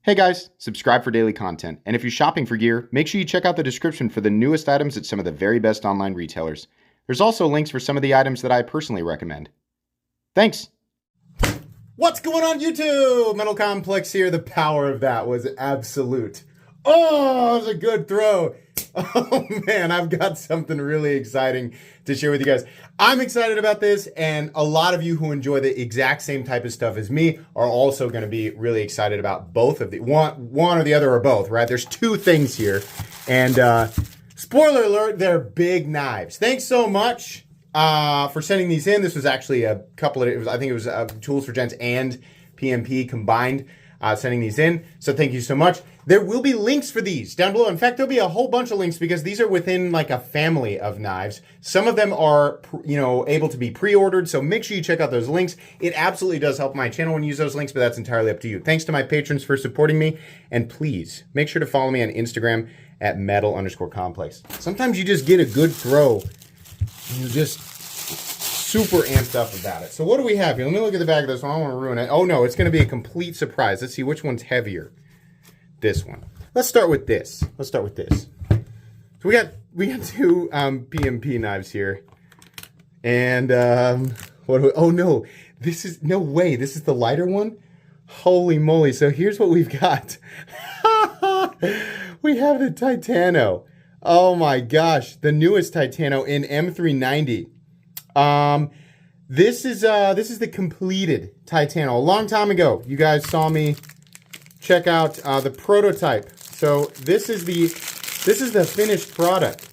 Hey guys, subscribe for daily content. And if you're shopping for gear, make sure you check out the description for the newest items at some of the very best online retailers. There's also links for some of the items that I personally recommend. Thanks! What's going on YouTube? Metal Complex here. The power of that was absolute. Oh, it was a good throw. Oh man, I've got something really exciting to share with you guys. I'm excited about this, and a lot of you who enjoy the exact same type of stuff as me are also going to be really excited about both of the one or the other or both, right? There's two things here, and spoiler alert, they're big knives. Thanks so much for sending these in. This was actually a couple of, I think it was Tools for Gents and PMP combined sending these in. So thank you so much. There will be links for these down below. In fact, there'll be a whole bunch of links because these are within like a family of knives. Some of them are, able to be pre-ordered. So make sure you check out those links. It absolutely does help my channel when you use those links, but that's entirely up to you. Thanks to my patrons for supporting me. And please make sure to follow me on Instagram at metal_complex. Sometimes you just get a good throw and you're just super amped up about it. So what do we have here? Let me look at the back of this one. I don't want to ruin it. Oh no, it's going to be a complete surprise. Let's see which one's heavier. This one. Let's start with this. So we got two PMP knives here, and oh no, this is no way. This is the lighter one. Holy moly! So here's what we've got. We have the Titano. Oh my gosh, the newest Titano in M390. This is the completed Titano. A long time ago, you guys saw me check out the prototype. So this is the finished product.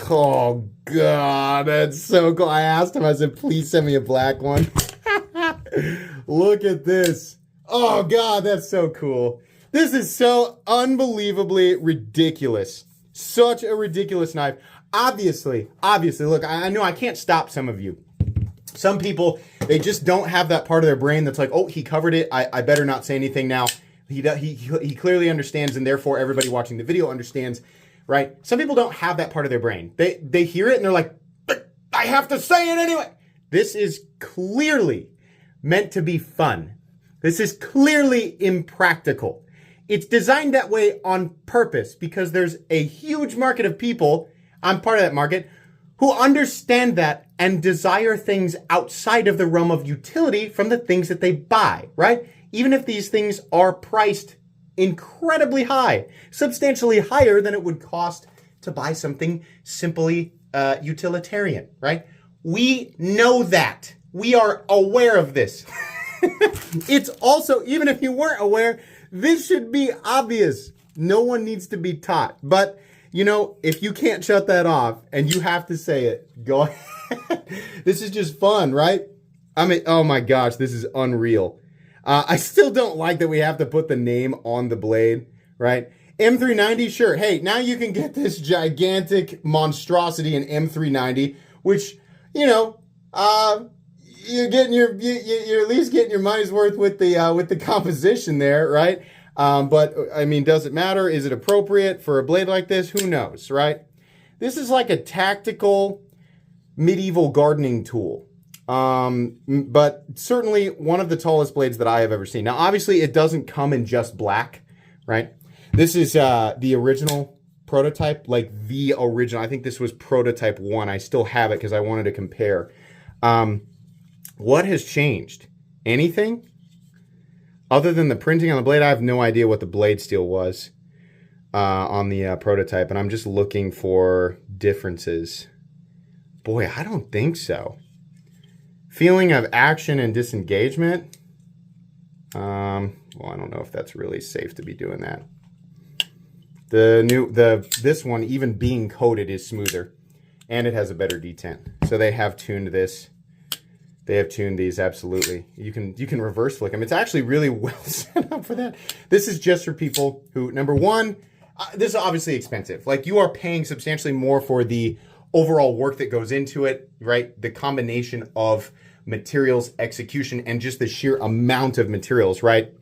Oh God, that's so cool. I asked him, I said, please send me a black one. Look at this. Oh God, that's so cool. This is so unbelievably ridiculous. Such a ridiculous knife. Obviously, look, I know I can't stop some of you. Some people, they just don't have that part of their brain that's like, oh, he covered it. I better not say anything now. He clearly understands, and therefore everybody watching the video understands, right? Some people don't have that part of their brain. They hear it and they're like, I have to say it anyway. This is clearly meant to be fun. This is clearly impractical. It's designed that way on purpose because there's a huge market of people, I'm part of that market, who understand that and desire things outside of the realm of utility from the things that they buy, right? Even if these things are priced incredibly high, substantially higher than it would cost to buy something simply utilitarian, right? We know that. We are aware of this. It's also, even if you weren't aware, this should be obvious. No one needs to be taught. But if you can't shut that off and you have to say it, go ahead. This is just fun, right? I mean, oh my gosh, this is unreal. I still don't like that we have to put the name on the blade, right? M390, sure. Hey, now you can get this gigantic monstrosity in M390, which, you're getting you're at least getting your money's worth with the composition there, right? But I mean, does it matter? Is it appropriate for a blade like this? Who knows, right? This is like a tactical medieval gardening tool. But certainly one of the tallest blades that I have ever seen. Now, obviously it doesn't come in just black, right? This is, the original prototype, like the original. I think this was prototype 1. I still have it because I wanted to compare. What has changed? Anything? Other than the printing on the blade, I have no idea what the blade steel was on the prototype, and I'm just looking for differences. Boy, I don't think so. Feeling of action and disengagement. Well, I don't know if that's really safe to be doing that. This one, even being coated, is smoother, and it has a better detent. So they have tuned this. They have tuned these, absolutely. You can reverse flick them. It's actually really well set up for that. This is just for people who, number one, this is obviously expensive. Like, you are paying substantially more for the overall work that goes into it, right? The combination of materials, execution, and just the sheer amount of materials, right?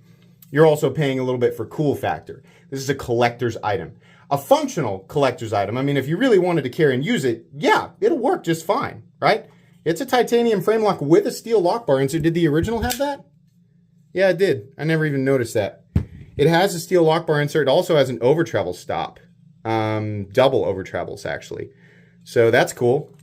You're also paying a little bit for cool factor. This is a collector's item. A functional collector's item. I mean, if you really wanted to carry and use it, yeah, it'll work just fine, right? It's a titanium frame lock with a steel lock bar. And so did the original have that? Yeah, it did. I never even noticed that. It has a steel lock bar insert. It also has an over travel stop. Double over travels, actually. So that's cool.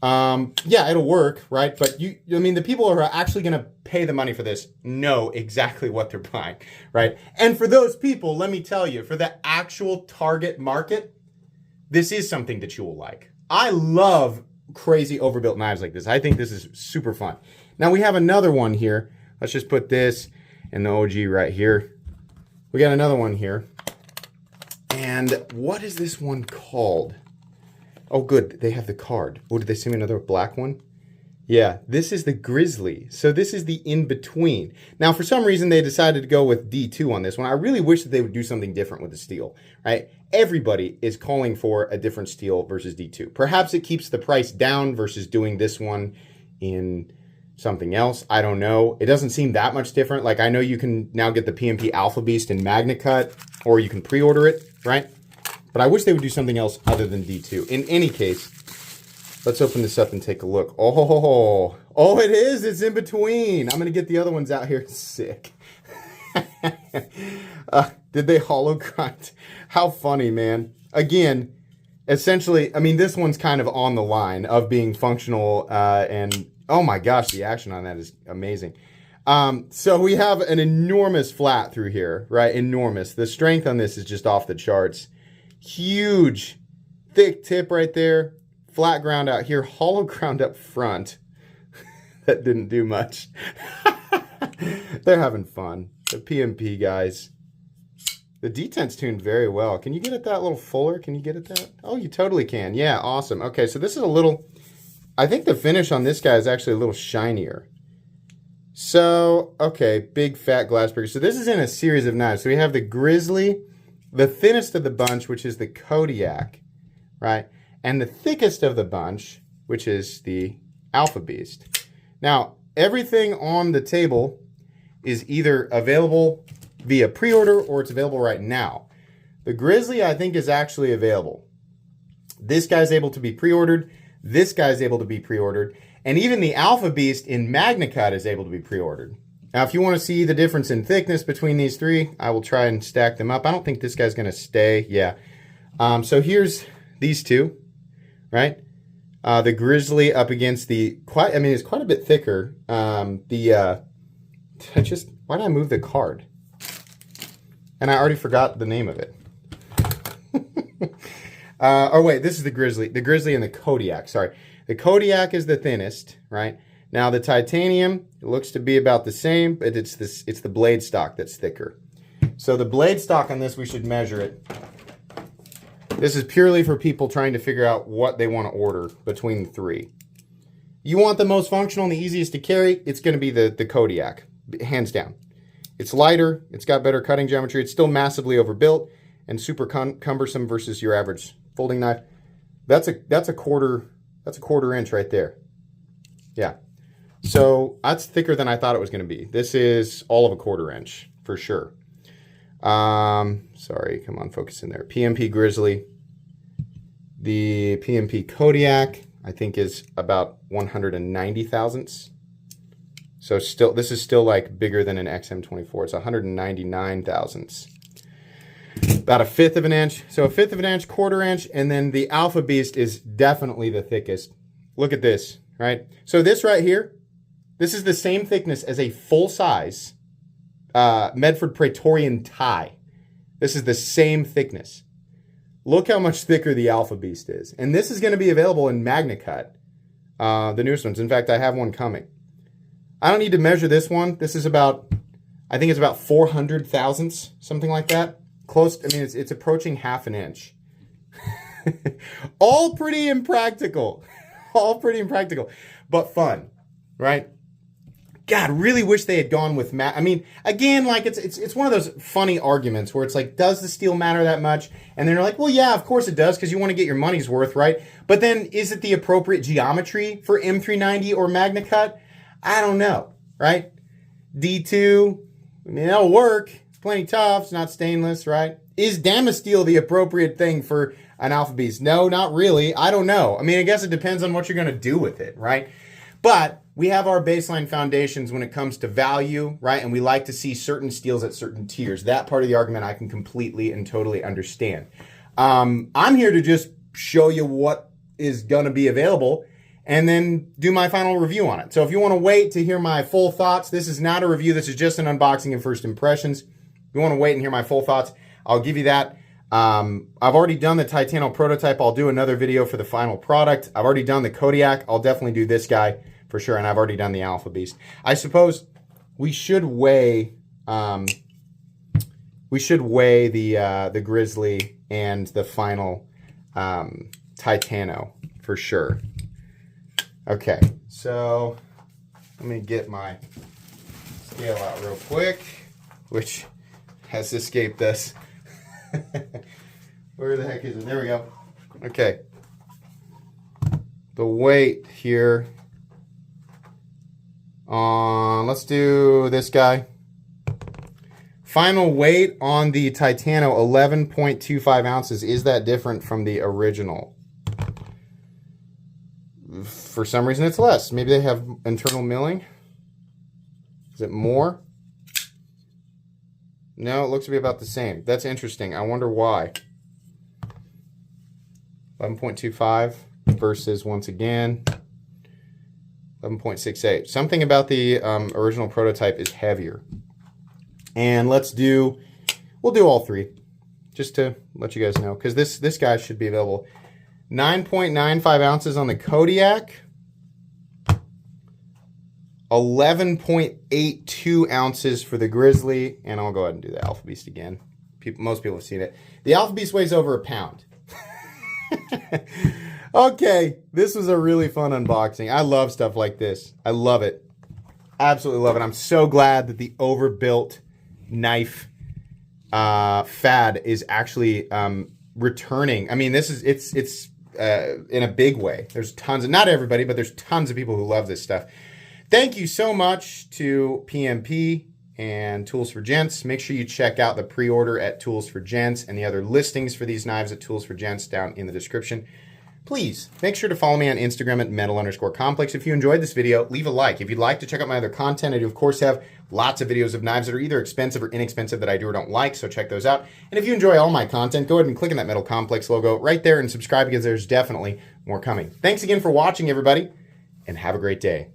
Yeah, it'll work, right? But the people who are actually going to pay the money for this know exactly what they're buying, right? And for those people, let me tell you, for the actual target market, this is something that you will like. I love crazy overbuilt knives like this. I think this is super fun. Now we have another one here. Let's just put this and the OG right here. We got another one here. And what is this one called? Oh, good. They have the card. Oh, did they send me another black one? Yeah, this is the Grizzly. So this is the in-between. Now, for some reason, they decided to go with D2 on this one. I really wish that they would do something different with the steel, right? Everybody is calling for a different steel versus D2. Perhaps it keeps the price down versus doing this one in something else. I don't know. It doesn't seem that much different. Like, I know you can now get the PMP Alpha Beast in Magna Cut, or you can pre-order it, right? But I wish they would do something else other than D2. In any case, let's open this up and take a look. Oh, it is. It's in between. I'm going to get the other ones out here. Sick. Did they hollow grind? How funny, man. Again, essentially, I mean, this one's kind of on the line of being functional. And oh my gosh, the action on that is amazing. So we have an enormous flat through here, right? Enormous. The strength on this is just off the charts. Huge, thick tip right there. Flat ground out here, hollow ground up front. That didn't do much. They're having fun. The PMP guys. The detent's tuned very well. Can you get it that little fuller? Can you get it that? Oh, you totally can. Yeah, awesome. Okay, so this is a little, I think the finish on this guy is actually a little shinier. So, okay, big fat glass breaker. So this is in a series of knives. So we have the Grizzly, the thinnest of the bunch, which is the Kodiak, right? And the thickest of the bunch, which is the Alpha Beast. Now, everything on the table is either available via pre-order or it's available right now. The Grizzly, I think, is actually available. This guy's able to be pre-ordered. This guy's able to be pre-ordered. And even the Alpha Beast in Magna Cut is able to be pre-ordered. Now, if you want to see the difference in thickness between these three, I will try and stack them up. I don't think this guy's going to stay. Yeah. So here's these two, right? The Grizzly up against the, it's quite a bit thicker. Why did I move the card? And I already forgot the name of it. Oh, wait, this is the Grizzly. The Grizzly and the Kodiak, sorry. The Kodiak is the thinnest, right? Now the titanium, it looks to be about the same, but it's the blade stock that's thicker. So the blade stock on this, we should measure it. This is purely for people trying to figure out what they want to order between the three. You want the most functional and the easiest to carry, it's going to be the Kodiak, hands down. It's lighter, it's got better cutting geometry, it's still massively overbuilt and super cumbersome versus your average folding knife. That's a quarter inch right there. Yeah. So that's thicker than I thought it was going to be. This is all of a quarter inch for sure. Sorry, come on, focus in there. PMP Grizzly. The PMP Kodiak, I think, is about 190 thousandths. So this is still like bigger than an XM24. It's 199 thousandths. About a fifth of an inch. So a fifth of an inch, quarter inch, and then the Alpha Beast is definitely the thickest. Look at this, right? So this right here, this is the same thickness as a full-size Medford Praetorian tie. This is the same thickness. Look how much thicker the Alpha Beast is. And this is going to be available in Magna Cut, the newest ones. In fact, I have one coming. I don't need to measure this one. This is about, I think it's about 400 thousandths, something like that. Close, I mean, it's approaching half an inch. All pretty impractical. All pretty impractical, but fun, right? God, really wish they had gone with I mean, again, like it's one of those funny arguments where it's like, does the steel matter that much? And then they're like, well, yeah, of course it does, because you want to get your money's worth, right? But then, is it the appropriate geometry for M390 or Magna Cut? I don't know, right? D2, I mean, that'll work. It's plenty tough. It's not stainless, right? Is Damasteel the appropriate thing for an Alpha Beast? No, not really. I don't know. I mean, I guess it depends on what you're going to do with it, right? But we have our baseline foundations when it comes to value, right? And we like to see certain steels at certain tiers. That part of the argument I can completely and totally understand. I'm here to just show you what is going to be available and then do my final review on it. So if you want to wait to hear my full thoughts, this is not a review. This is just an unboxing and first impressions. If you want to wait and hear my full thoughts, I'll give you that. I've already done the Titano prototype. I'll do another video for the final product. I've already done the Kodiak. I'll definitely do this guy for sure. And I've already done the Alpha Beast. I suppose we should weigh the Grizzly and the final Titano for sure. Okay, so let me get my scale out real quick, which has escaped us. Where the heck is it? There we go. Okay. The weight here on, let's do this guy. Final weight on the Titano, 11.25 ounces. Is that different from the original? For some reason it's less. Maybe they have internal milling. Is it more? No, it looks to be about the same. That's interesting. I wonder why. 11.25 versus, once again, 11.68. Something about the original prototype is heavier. And we'll do all three, just to let you guys know, because this guy should be available. 9.95 ounces on the Kodiak. 11.82 ounces for the Grizzly, and I'll go ahead and do the Alpha Beast again. Most people have seen it. The Alpha Beast weighs over a pound. Okay, this was a really fun unboxing. I love stuff like this. I love it. Absolutely love it. I'm so glad that the overbuilt knife fad is actually returning. I mean, it's in a big way. There's tons of, not everybody, but there's tons of people who love this stuff. Thank you so much to PMP and Tools for Gents. Make sure you check out the pre-order at Tools for Gents and the other listings for these knives at Tools for Gents down in the description. Please make sure to follow me on Instagram at metal_complex. If you enjoyed this video, leave a like. If you'd like to check out my other content, I do of course have lots of videos of knives that are either expensive or inexpensive that I do or don't like, so check those out. And if you enjoy all my content, go ahead and click on that Metal Complex logo right there and subscribe, because there's definitely more coming. Thanks again for watching, everybody, and have a great day.